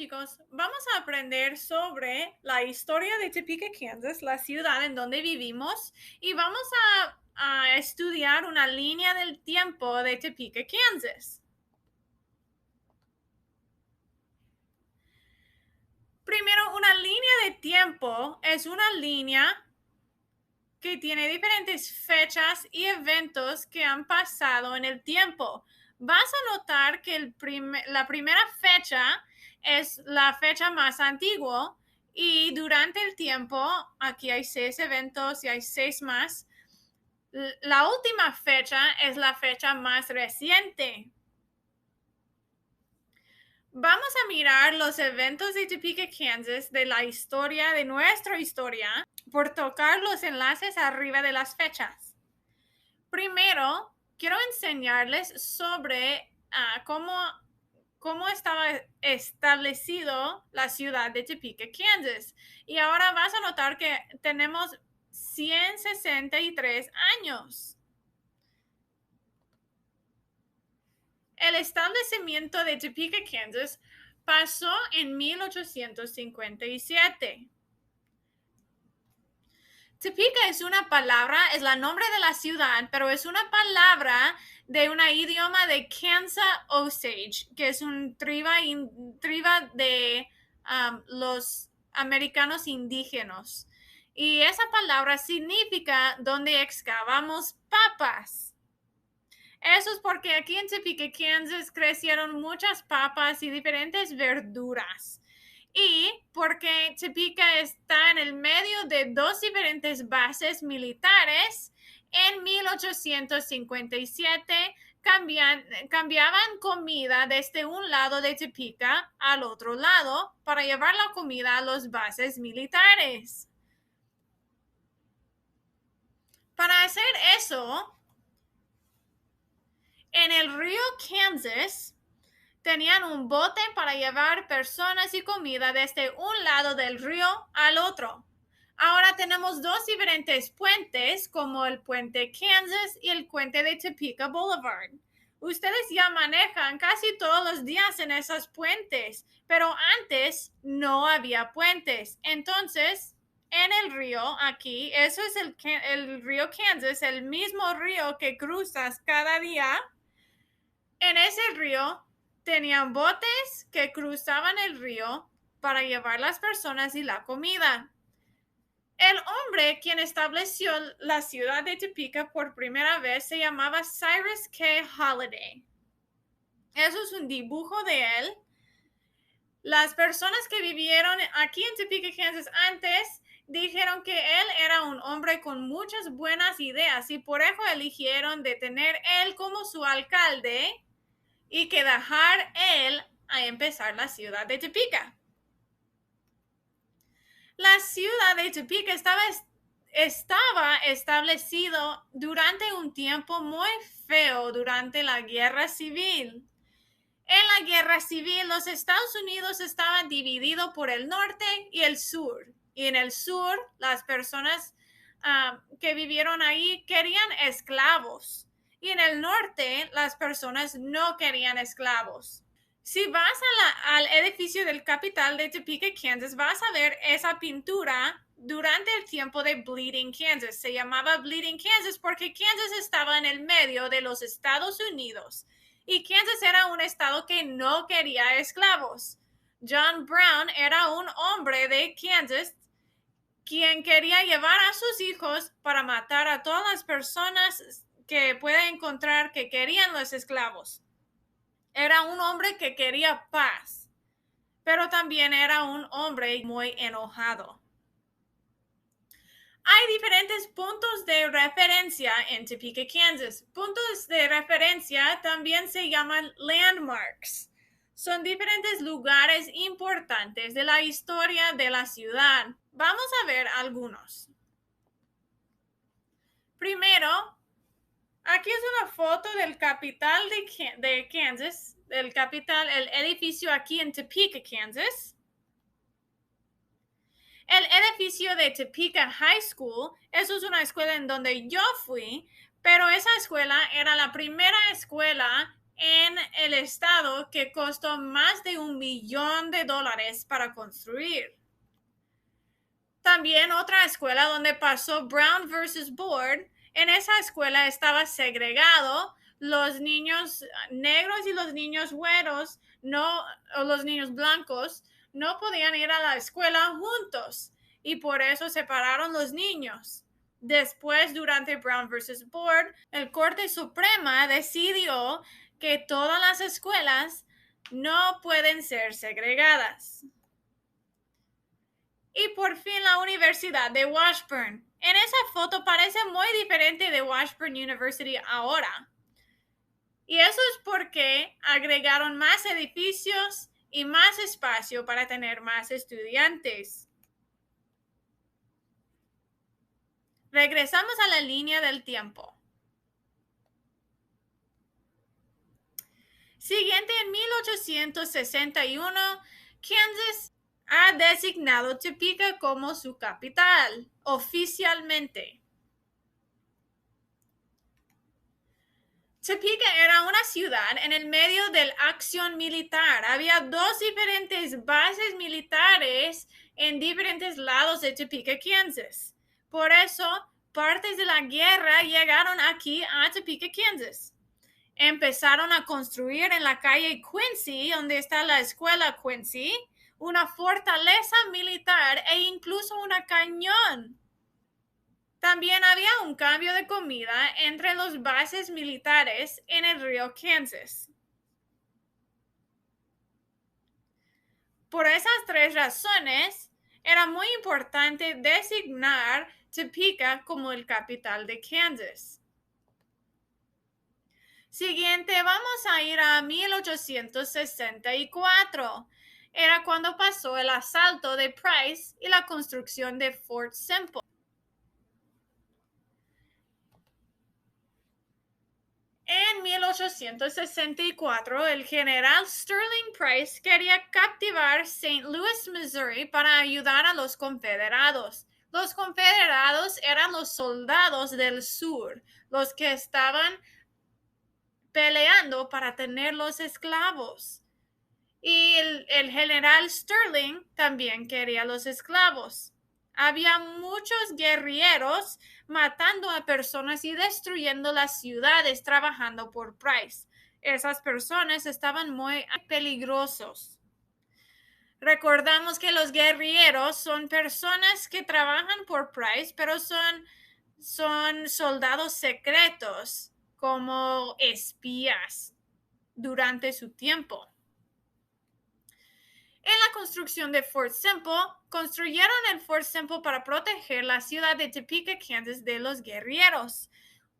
chicos, vamos a aprender sobre la historia de Topeka, Kansas, la ciudad en donde vivimos, y vamos a estudiar una línea del tiempo de Topeka, Kansas. Primero, una línea de tiempo es una línea que tiene diferentes fechas y eventos que han pasado en el tiempo. Vas a notar que la primera fecha es la fecha más antigua y durante el tiempo, aquí hay 6 eventos y hay 6 más. La última fecha es la fecha más reciente. Vamos a mirar los eventos de Topeka, Kansas, de la historia, de nuestra historia, por tocar los enlaces arriba de las fechas. Primero, quiero enseñarles sobre cómo estaba establecido la ciudad de Topeka, Kansas. Y ahora vas a notar que tenemos 163 años. El establecimiento de Topeka, Kansas, pasó en 1857. Topeka es una palabra, es el nombre de la ciudad, pero es una palabra de un idioma de Kansas Osage, que es un triba de los americanos indígenas. Y esa palabra significa donde excavamos papas. Eso es porque aquí en Topeka, Kansas, crecieron muchas papas y diferentes verduras. Y porque Topeka está en el medio de dos diferentes bases militares, en 1857 cambiaban comida desde un lado de Topeka al otro lado para llevar la comida a las bases militares. Para hacer eso, en el río Kansas tenían un bote para llevar personas y comida desde un lado del río al otro. Ahora tenemos dos diferentes puentes, como el puente Kansas y el puente de Topeka Boulevard. Ustedes ya manejan casi todos los días en esos puentes, pero antes no había puentes. Entonces, en el río aquí, eso es el río Kansas, el mismo río que cruzas cada día. En ese río tenían botes que cruzaban el río para llevar las personas y la comida. El hombre quien estableció la ciudad de Topeka por primera vez se llamaba Cyrus K. Holliday. Eso es un dibujo de él. Las personas que vivieron aquí en Topeka, Kansas antes dijeron que él era un hombre con muchas buenas ideas y por eso eligieron de tener él como su alcalde y que dejar él a empezar la ciudad de Topeka. La ciudad de Topeka estaba establecido durante un tiempo muy feo durante la guerra civil. En la guerra civil, los Estados Unidos estaban divididos por el norte y el sur. Y en el sur, las personas que vivieron ahí querían esclavos. Y en el norte, las personas no querían esclavos. Si vas al edificio del Capitol de Topeka, Kansas, vas a ver esa pintura durante el tiempo de Bleeding Kansas. Se llamaba Bleeding Kansas porque Kansas estaba en el medio de los Estados Unidos y Kansas era un estado que no quería esclavos. John Brown era un hombre de Kansas quien quería llevar a sus hijos para matar a todas las personas que pueda encontrar que querían los esclavos. Era un hombre que quería paz, pero también era un hombre muy enojado. Hay diferentes puntos de referencia en Topeka, Kansas. Puntos de referencia también se llaman landmarks. Son diferentes lugares importantes de la historia de la ciudad. Vamos a ver algunos. Primero, aquí es una foto del Capitol de Kansas, el edificio aquí en Topeka, Kansas. El edificio de Topeka High School, eso es una escuela en donde yo fui, pero esa escuela era la primera escuela en el estado que costó más de $1 millón para construir. También otra escuela donde pasó Brown versus Board, en esa escuela estaba segregado, los niños negros y los niños güeros, no, o los niños blancos, no podían ir a la escuela juntos y por eso separaron los niños. Después, durante Brown versus Board, el Corte Suprema decidió que todas las escuelas no pueden ser segregadas. Y por fin la Universidad de Washburn. En esa foto parece muy diferente de Washburn University ahora. Y eso es porque agregaron más edificios y más espacio para tener más estudiantes. Regresamos a la línea del tiempo. Siguiente, en 1861, Kansas ha designado Topeka como su capital oficialmente. Topeka era una ciudad en el medio de la acción militar. Había dos diferentes bases militares en diferentes lados de Topeka, Kansas. Por eso, partes de la guerra llegaron aquí a Topeka, Kansas. Empezaron a construir en la calle Quincy, donde está la escuela Quincy, una fortaleza militar e incluso un cañón. También había un cambio de comida entre los bases militares en el río Kansas. Por esas tres razones, era muy importante designar Topeka como el capital de Kansas. Siguiente, vamos a ir a 1864. Era cuando pasó el asalto de Price y la construcción de Fort Simple. En 1864, el general Sterling Price quería capturar St. Louis, Missouri, para ayudar a los confederados. Los confederados eran los soldados del sur, los que estaban peleando para tener los esclavos. Y el general Sterling también quería los esclavos. Había muchos guerrilleros matando a personas y destruyendo las ciudades trabajando por Price. Esas personas estaban muy peligrosos. Recordamos que los guerrilleros son personas que trabajan por Price, pero son soldados secretos como espías durante su tiempo. En la construcción de Fort Simple, construyeron el Fort Simple para proteger la ciudad de Topeka, Kansas, de los guerrilleros.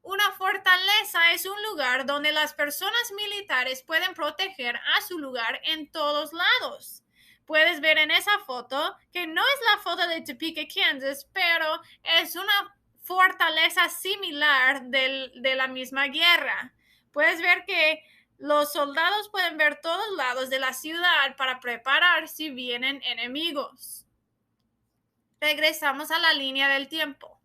Una fortaleza es un lugar donde las personas militares pueden proteger a su lugar en todos lados. Puedes ver en esa foto que no es la foto de Topeka, Kansas, pero es una fortaleza similar de la misma guerra. Puedes ver que los soldados pueden ver todos lados de la ciudad para preparar si vienen enemigos. Regresamos a la línea del tiempo.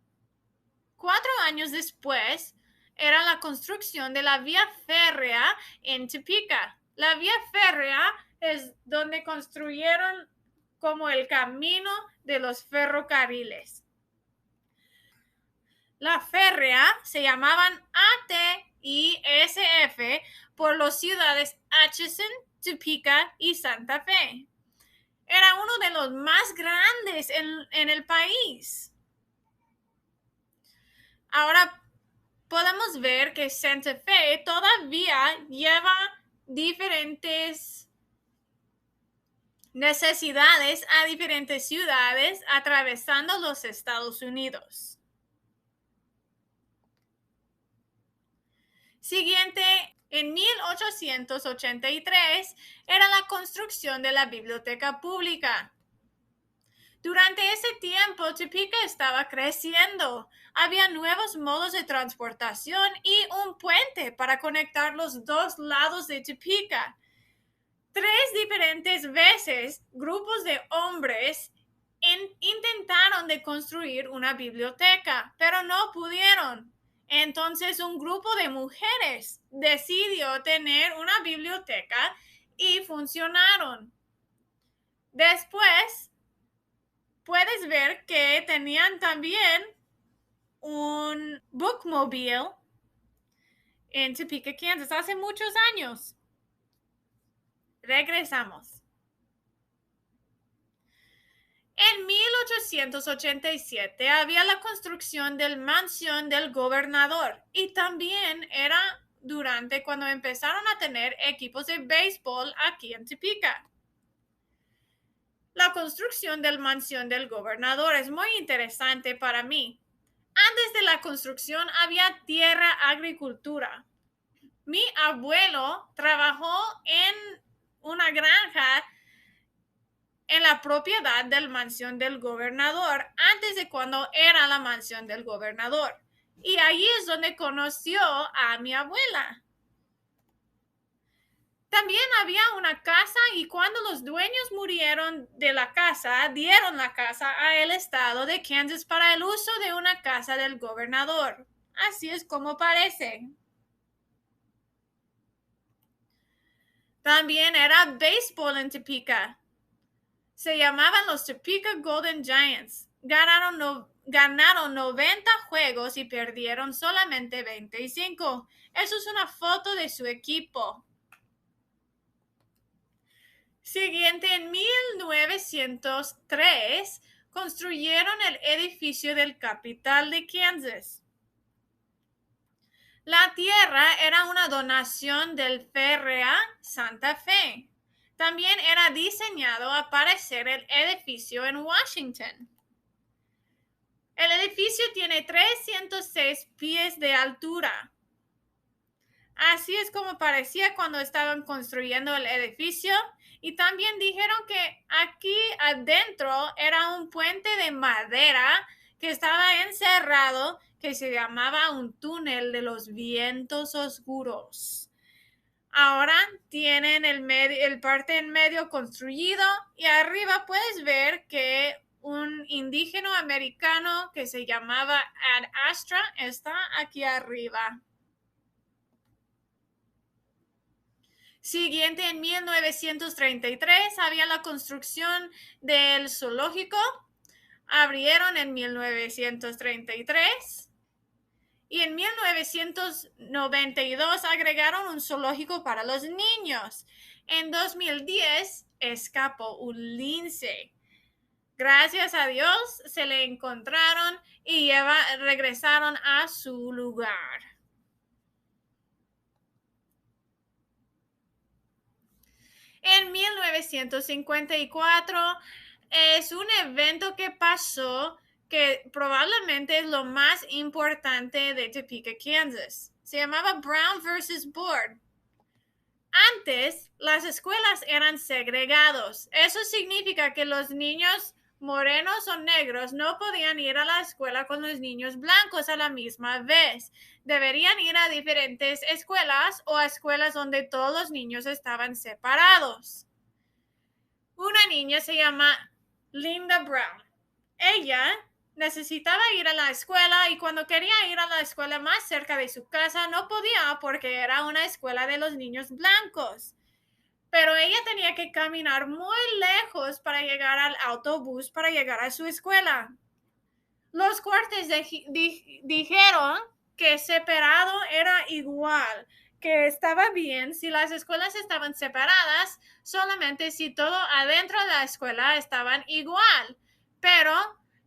4 años después, era la construcción de la vía férrea en Topeka. La vía férrea es donde construyeron como el camino de los ferrocarriles. La férrea se llamaban AT y SF por las ciudades Atchison, Topeka y Santa Fe. Era uno de los más grandes en el país. Ahora podemos ver que Santa Fe todavía lleva diferentes necesidades a diferentes ciudades atravesando los Estados Unidos. Siguiente, en 1883 era la construcción de la biblioteca pública. Durante ese tiempo, Topeka estaba creciendo. Había nuevos modos de transportación y un puente para conectar los dos lados de Topeka. 3 diferentes veces, grupos de hombres intentaron de construir una biblioteca, pero no pudieron. Entonces un grupo de mujeres decidió tener una biblioteca y funcionaron. Después, puedes ver que tenían también un bookmobile en Topeka, Kansas, hace muchos años. Regresamos. En 1887 había la construcción del mansión del gobernador y también era durante cuando empezaron a tener equipos de béisbol aquí en Topeka. La construcción del mansión del gobernador es muy interesante para mí. Antes de la construcción había tierra agricultura. Mi abuelo trabajó en una granja en la propiedad del mansión del gobernador antes de cuando era la mansión del gobernador. Y ahí es donde conoció a mi abuela. También había una casa y cuando los dueños murieron de la casa, dieron la casa al estado de Kansas para el uso de una casa del gobernador. Así es como parece. También era béisbol en Topeka. Se llamaban los Topeka Golden Giants. Ganaron 90 juegos y perdieron solamente 25. Eso es una foto de su equipo. Siguiente, en 1903 construyeron el edificio del capital de Kansas. La tierra era una donación del FRA Santa Fe. También era diseñado a parecer el edificio en Washington. El edificio tiene 306 pies de altura. Así es como parecía cuando estaban construyendo el edificio. Y también dijeron que aquí adentro era un puente de madera que estaba encerrado, que se llamaba un túnel de los vientos oscuros. Ahora tienen el parte en medio construido y arriba puedes ver que un indígena americano que se llamaba Ad Astra está aquí arriba. Siguiente, en 1933 había la construcción del zoológico. Abrieron en 1933 y en 1992 agregaron un zoológico para los niños. En 2010 escapó un lince. Gracias a Dios se le encontraron y regresaron a su lugar. En 1954 es un evento que pasó que probablemente es lo más importante de Topeka, Kansas. Se llamaba Brown versus Board. Antes, las escuelas eran segregados. Eso significa que los niños morenos o negros no podían ir a la escuela con los niños blancos a la misma vez. Deberían ir a diferentes escuelas o a escuelas donde todos los niños estaban separados. Una niña se llama Linda Brown. Ella necesitaba ir a la escuela y cuando quería ir a la escuela más cerca de su casa no podía porque era una escuela de los niños blancos. Pero ella tenía que caminar muy lejos para llegar al autobús para llegar a su escuela. Los cortes dijeron que separado era igual, que estaba bien si las escuelas estaban separadas, solamente si todo adentro de la escuela estaban igual. Pero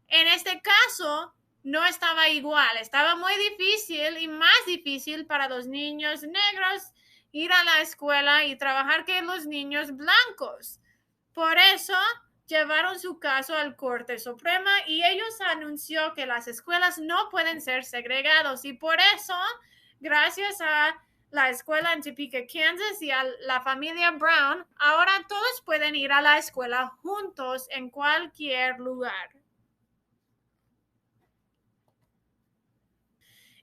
en este caso no estaba igual, estaba muy difícil y más difícil para los niños negros ir a la escuela y trabajar que los niños blancos. Por eso llevaron su caso al Corte Suprema y ellos anunció que las escuelas no pueden ser segregados y por eso, gracias a la escuela en Topeka, Kansas y a la familia Brown, ahora todos pueden ir a la escuela juntos en cualquier lugar.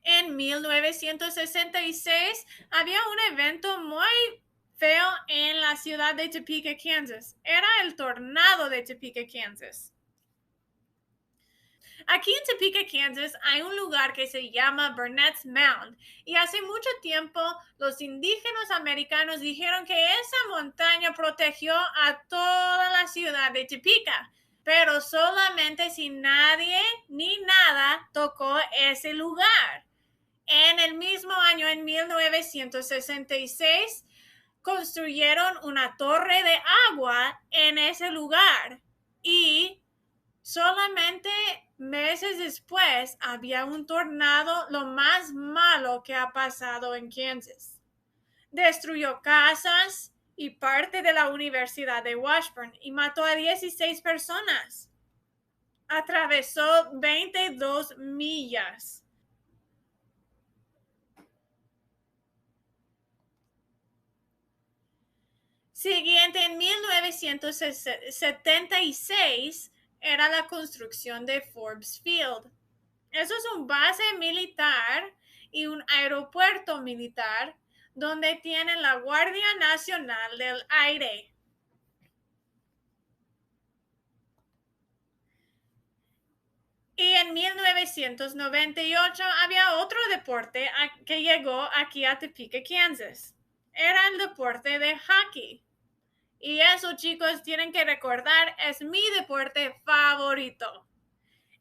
En 1966 había un evento muy feo en la ciudad de Topeka, Kansas. Era el tornado de Topeka, Kansas. Aquí en Topeka, Kansas, hay un lugar que se llama Burnett's Mound y hace mucho tiempo los indígenas americanos dijeron que esa montaña protegió a toda la ciudad de Topeka, pero solamente si nadie ni nada tocó ese lugar. En el mismo año, en 1966, construyeron una torre de agua en ese lugar y solamente meses después había un tornado, lo más malo que ha pasado en Kansas. Destruyó casas y parte de la Universidad de Washburn y mató a 16 personas. Atravesó 22 millas. Siguiente, en 1976 era la construcción de Forbes Field. Eso es un base militar y un aeropuerto militar donde tienen la Guardia Nacional del Aire. Y en 1998 había otro deporte que llegó aquí a Topeka, Kansas. Era el deporte de hockey. Y eso, chicos, tienen que recordar, es mi deporte favorito.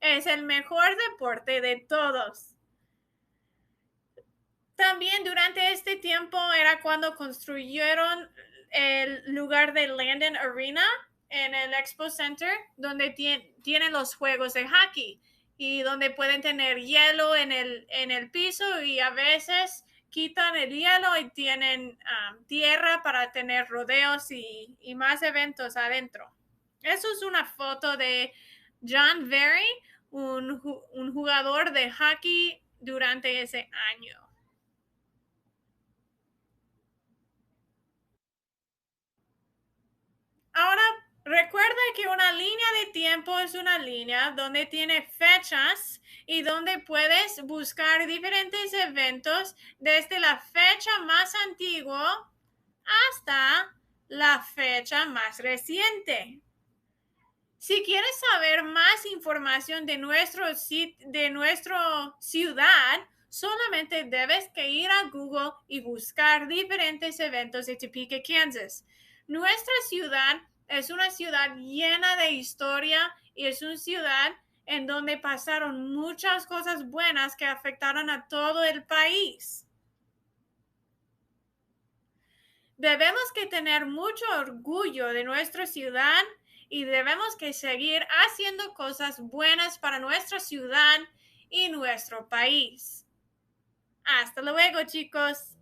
Es el mejor deporte de todos. También durante este tiempo era cuando construyeron el lugar de Landon Arena en el Expo Center, donde tienen los juegos de hockey y donde pueden tener hielo en el piso y a veces quitan el hielo y tienen tierra para tener rodeos y más eventos adentro. Eso es una foto de John Very, un jugador de hockey durante ese año. Ahora, recuerda que una línea de tiempo es una línea donde tiene fechas y donde puedes buscar diferentes eventos desde la fecha más antigua hasta la fecha más reciente. Si quieres saber más información de nuestra ciudad, solamente debes que ir a Google y buscar diferentes eventos de Topeka, Kansas. Nuestra ciudad es una ciudad llena de historia y es una ciudad en donde pasaron muchas cosas buenas que afectaron a todo el país. Debemos que tener mucho orgullo de nuestra ciudad y debemos que seguir haciendo cosas buenas para nuestra ciudad y nuestro país. Hasta luego, chicos.